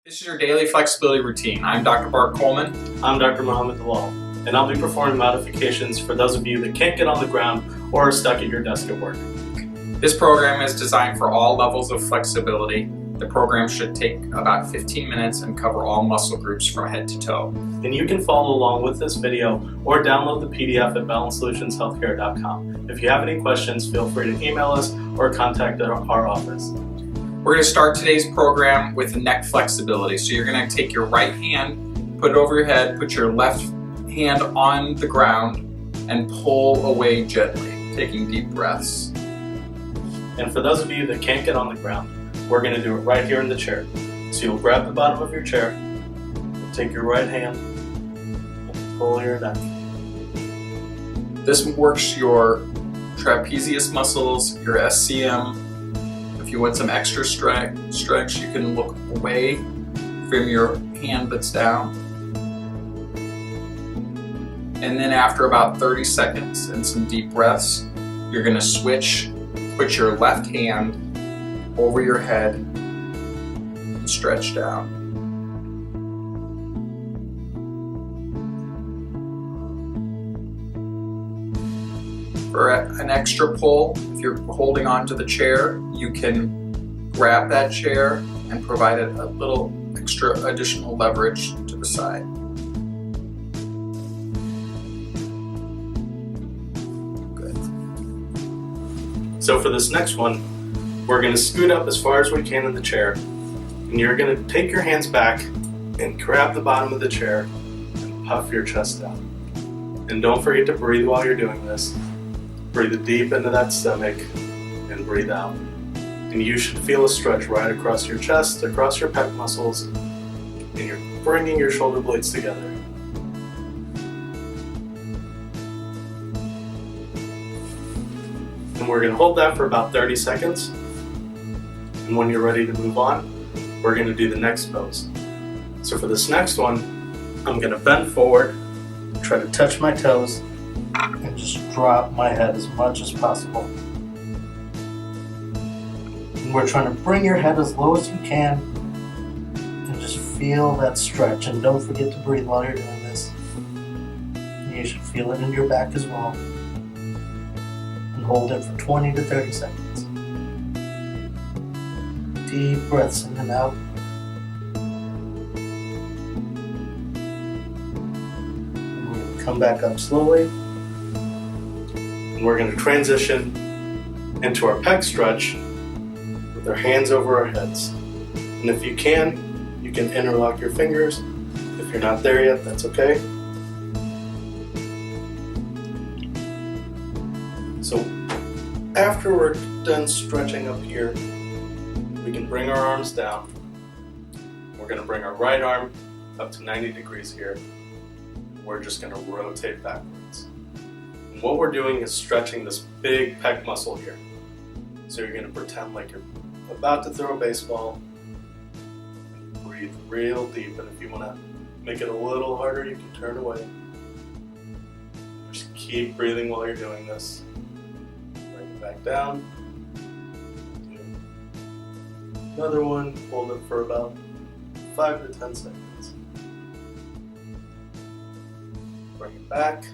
This is your daily flexibility routine. I'm Dr. Bart Coleman. I'm Dr. Mohammed Dalal, and I'll be performing modifications for those of you that can't get on the ground or are stuck at your desk at work. This program is designed for all levels of flexibility. The program should take about 15 minutes and cover all muscle groups from head to toe. And you can follow along with this video or download the PDF at balancesolutionshealthcare.com. If you have any questions, feel free to email us or contact our office. We're going to start today's program with neck flexibility. So you're going to take your right hand, put it over your head, put your left hand on the ground, and pull away gently, taking deep breaths. And for those of you that can't get on the ground, we're going to do it right here in the chair. So you'll grab the bottom of your chair, take your right hand, and pull your neck. This works your trapezius muscles, your SCM. If you want some extra stretch, you can look away from your hand that's down. And then after about 30 seconds and some deep breaths, you're going to switch, put your left hand over your head and stretch down. For an extra pull, if you're holding on to the chair, you can grab that chair and provide it a little extra additional leverage to the side. Good. So for this next one, we're going to scoot up as far as we can in the chair, and you're going to take your hands back and grab the bottom of the chair and puff your chest out. And don't forget to breathe while you're doing this. Breathe deep into that stomach and breathe out. And you should feel a stretch right across your chest, across your pec muscles, and you're bringing your shoulder blades together. And we're going to hold that for about 30 seconds. And when you're ready to move on, we're going to do the next pose. So for this next one, I'm going to bend forward, try to touch my toes, and just drop my head as much as possible. And we're trying to bring your head as low as you can and just feel that stretch. And don't forget to breathe while you're doing this. And you should feel it in your back as well. And hold it for 20 to 30 seconds. Deep breaths in and out. And we're going to come back up slowly. And we're going to transition into our pec stretch with our hands over our heads. And if you can interlock your fingers. If you're not there yet, that's okay. So after we're done stretching up here, we can bring our arms down. We're going to bring our right arm up to 90 degrees here. We're just going to rotate backwards. And what we're doing is stretching this big pec muscle here. So you're going to pretend like you're about to throw a baseball. Breathe real deep, and if you want to make it a little harder, you can turn away. Just keep breathing while you're doing this. Bring it back down. Do another one. Hold it for about 5 to 10 seconds. Bring it back.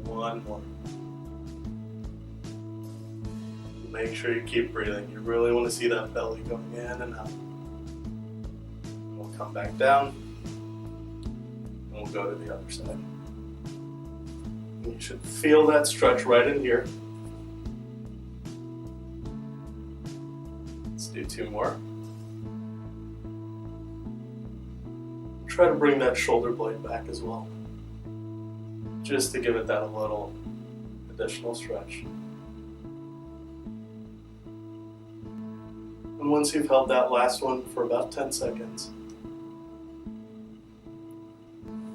One more. Make sure you keep breathing. You really want to see that belly going in and out. We'll come back down and we'll go to the other side. And you should feel that stretch right in here. Let's do 2 more. Try to bring that shoulder blade back as well, just to give it that a little additional stretch. And once you've held that last one for about 10 seconds,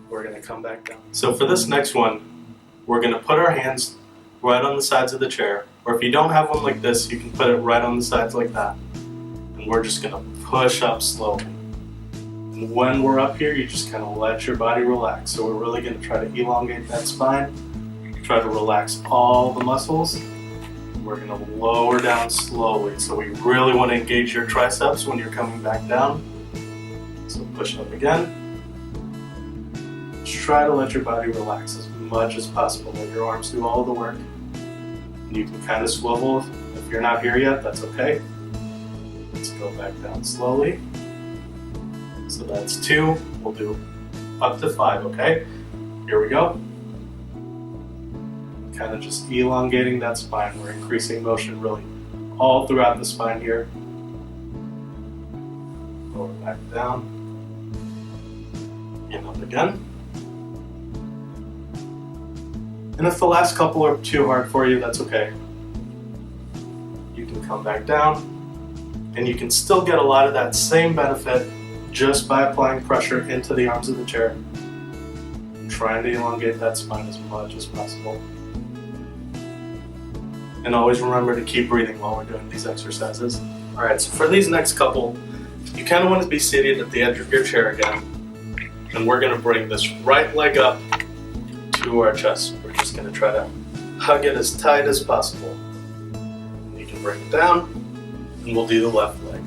we're going to come back down. So for this next one, we're going to put our hands right on the sides of the chair, or if you don't have one like this, you can put it right on the sides like that. And we're just going to push up slowly. And when we're up here, you just kind of let your body relax. So we're really going to try to elongate that spine, try to relax all the muscles. we're going to lower down slowly. So we really want to engage your triceps when you're coming back down. So push up again. Just try to let your body relax as much as possible. Let your arms do all the work. And you can kind of swivel. If you're not here yet, that's okay. Let's go back down slowly. So that's 2. We'll do up to 5, okay? Here we go. Kind of just elongating that spine. We're increasing motion really all throughout the spine here. Lower back down. And up again. And if the last couple are too hard for you, that's okay. You can come back down, and you can still get a lot of that same benefit just by applying pressure into the arms of the chair and trying to elongate that spine as much as possible. And always remember to keep breathing while we're doing these exercises. All right, so for these next couple, you kind of want to be seated at the edge of your chair again, and we're going to bring this right leg up to our chest. We're just going to try to hug it as tight as possible. And you can bring it down, and we'll do the left leg.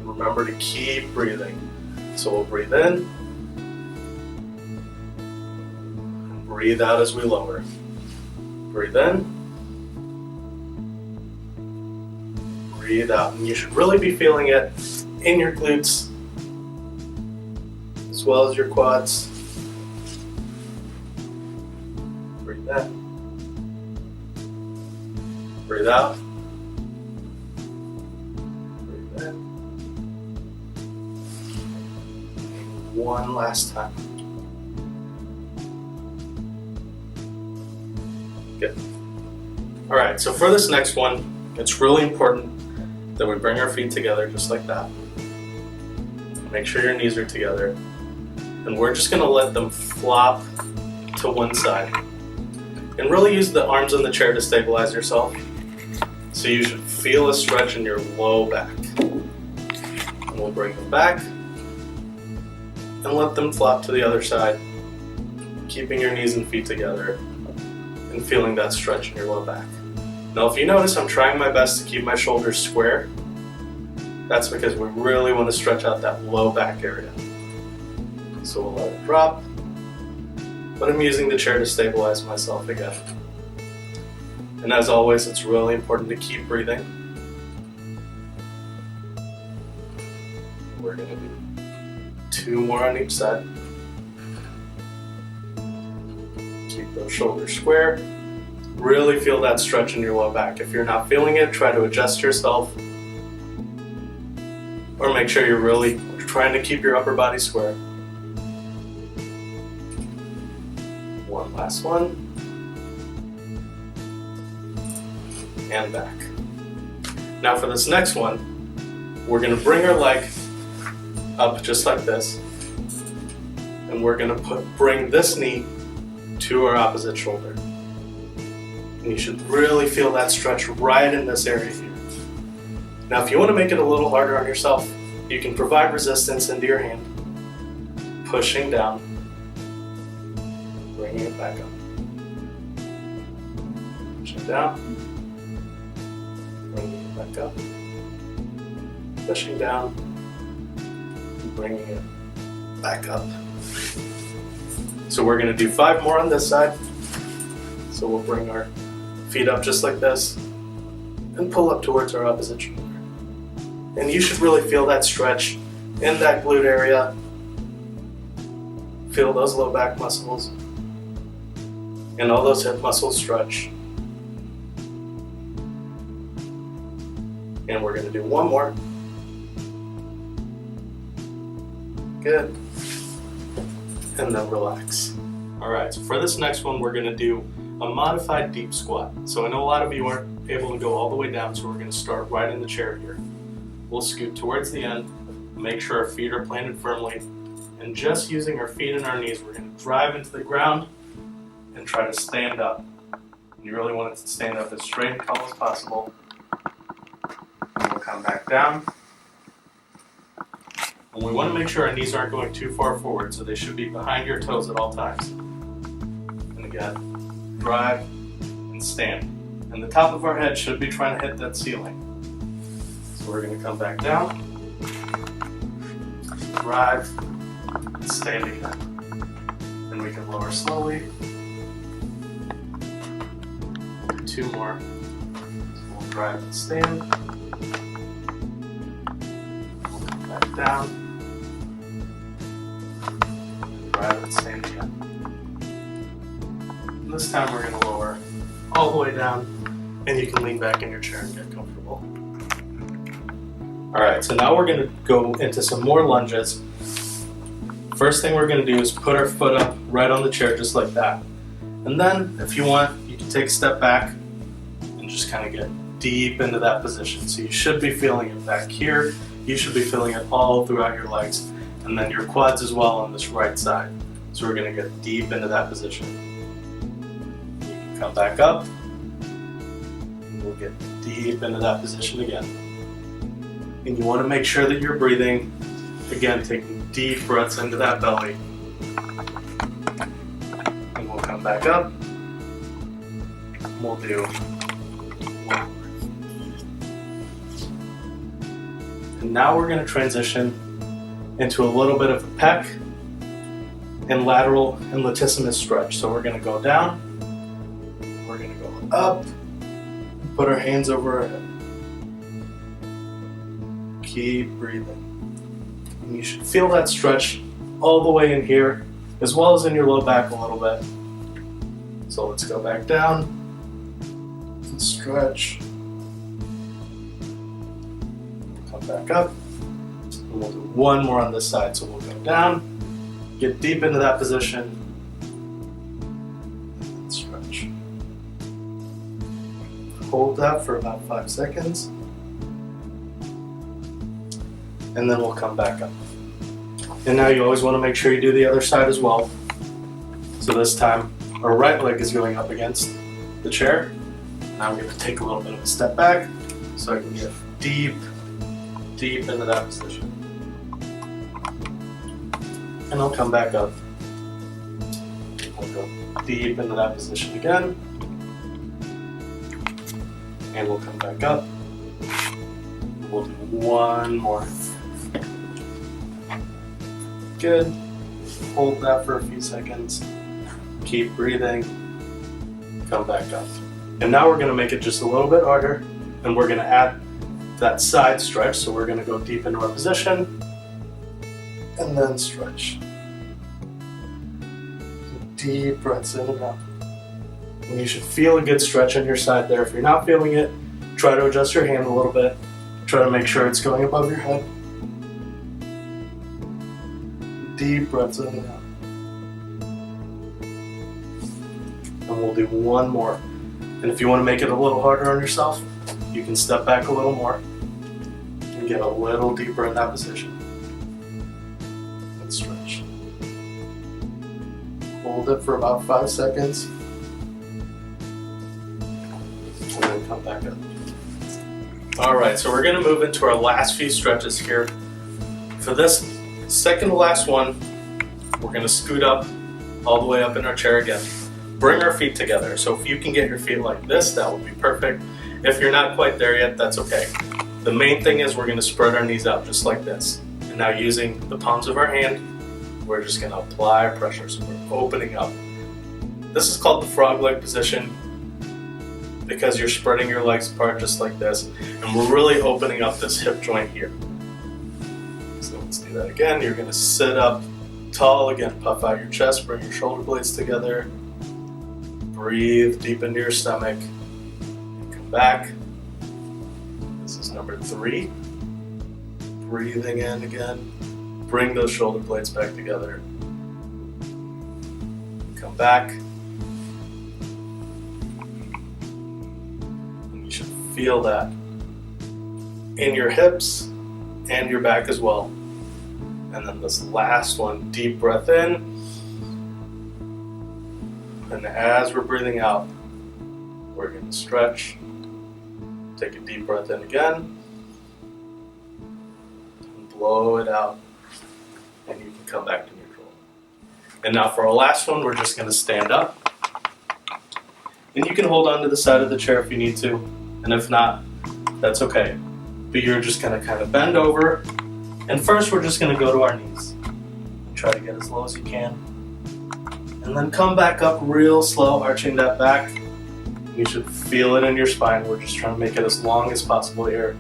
Remember to keep breathing. So we'll breathe in, and breathe out as we lower. Breathe in, breathe out. And you should really be feeling it in your glutes, as well as your quads. Breathe in. Breathe out. Breathe in. One last time. Good. All right, so for this next one, it's really important that we bring our feet together just like that. Make sure your knees are together. And we're just gonna let them flop to one side. And really use the arms on the chair to stabilize yourself. So you should feel a stretch in your low back. And we'll bring them back and let them flop to the other side, keeping your knees and feet together and feeling that stretch in your low back. Now if you notice, I'm trying my best to keep my shoulders square. That's because we really want to stretch out that low back area. So we'll let it drop, but I'm using the chair to stabilize myself again. And as always, it's really important to keep breathing. We're going to do 2 more on each side. Keep those shoulders square. Really feel that stretch in your low back. If you're not feeling it, try to adjust yourself. Or make sure you're really trying to keep your upper body square. One last one. And back. Now for this next one, we're going to bring our leg up just like this. And we're going to bring this knee to our opposite shoulder. And you should really feel that stretch right in this area here. Now if you want to make it a little harder on yourself, you can provide resistance into your hand, pushing down, bringing it back up. Pushing down, bringing it back up, pushing down, bringing it back up. So we're going to do 5 more on this side. So we'll bring our feet up just like this and pull up towards our opposite shoulder. And you should really feel that stretch in that glute area. Feel those low back muscles and all those hip muscles stretch. And we're going to do 1 more. Good. And then relax. All right, so for this next one, we're going to do a modified deep squat. So I know a lot of you aren't able to go all the way down, so we're going to start right in the chair here. We'll scoot towards the end, make sure our feet are planted firmly, and just using our feet and our knees, we're going to drive into the ground and try to stand up. You really want it to stand up as straight and tall as possible. And we'll come back down. And we want to make sure our knees aren't going too far forward, so they should be behind your toes at all times. And again, drive, and stand. And the top of our head should be trying to hit that ceiling. So we're going to come back down, drive, and stand again. Then we can lower slowly. Two more. So we'll drive and stand. We'll come back down. And drive and stand again. And this time we're going to lower all the way down, and you can lean back in your chair and get comfortable. Alright, so now we're going to go into some more lunges. First thing we're going to do is put our foot up right on the chair just like that. And then, if you want, you can take a step back and just kind of get deep into that position. So you should be feeling it back here. You should be feeling it all throughout your legs. And then your quads as well on this right side. So we're going to get deep into that position. You can come back up. And we'll get deep into that position again. And you want to make sure that you're breathing. Again, taking deep breaths into that belly. And we'll come back up. And we'll do one. And now we're going to transition into a little bit of a pec and lateral and latissimus stretch. So we're going to go down. We're going to go up. And put our hands over our head. Keep breathing. And you should feel that stretch all the way in here, as well as in your low back a little bit. So let's go back down and stretch. Come back up. And we'll do one more on this side. So we'll go down, get deep into that position, and stretch. Hold that for about 5 seconds. And then we'll come back up. And now you always want to make sure you do the other side as well. So this time, our right leg is going up against the chair. Now I'm going to take a little bit of a step back so I can get deep, deep into that position. And I'll come back up. We'll go deep into that position again. And we'll come back up. We'll do one more. Good. Hold that for a few seconds. Keep breathing. Come back up. And now we're going to make it just a little bit harder, and we're going to add that side stretch. So we're going to go deep into our position and then stretch. Deep breaths in and out. And you should feel a good stretch on your side there. If you're not feeling it, try to adjust your hand a little bit. Try to make sure it's going above your head. Deep breaths in and out. And we'll do one more. And if you want to make it a little harder on yourself, you can step back a little more and get a little deeper in that position. And stretch. Hold it for about 5 seconds. And then come back up. Alright, so we're going to move into our last few stretches here. For this second to last one, we're going to scoot up all the way up in our chair again. Bring our feet together. So if you can get your feet like this, that would be perfect. If you're not quite there yet, that's okay. The main thing is we're going to spread our knees out just like this. And now using the palms of our hand, we're just going to apply pressure. So we're opening up. This is called the frog leg position because you're spreading your legs apart just like this. And we're really opening up this hip joint here. So let's do that again. You're going to sit up tall again. Puff out your chest, bring your shoulder blades together. Breathe deep into your stomach. Come back. This is number 3. Breathing in again. Bring those shoulder blades back together. Come back. And you should feel that in your hips and your back as well. And then this last one, deep breath in. And as we're breathing out, we're going to stretch. Take a deep breath in again. And blow it out. And you can come back to neutral. And now for our last one, we're just going to stand up. And you can hold on to the side of the chair if you need to, and if not, that's okay. But you're just gonna kind of bend over, and first we're just gonna go to our knees. Try to get as low as you can. And then come back up real slow, arching that back. You should feel it in your spine. We're just trying to make it as long as possible here.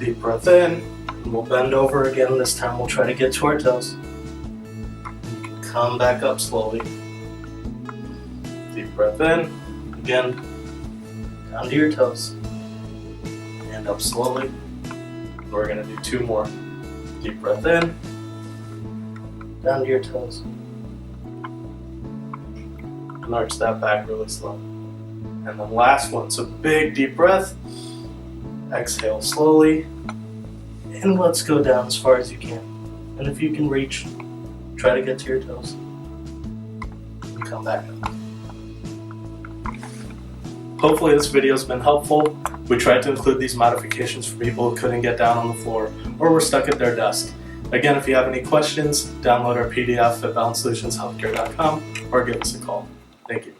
Deep breath in, and we'll bend over again. This time we'll try to get to our toes. You can come back up slowly. Deep breath in, again, down to your toes. And up slowly. We're gonna do 2 more. Deep breath in, down to your toes. And arch that back really slow. And then last one, so big deep breath. Exhale slowly. And let's go down as far as you can. And if you can reach, try to get to your toes. And come back up. Hopefully this video has been helpful. We tried to include these modifications for people who couldn't get down on the floor or were stuck at their desk. Again, if you have any questions, download our PDF at balancesolutionshealthcare.com or give us a call. Thank you.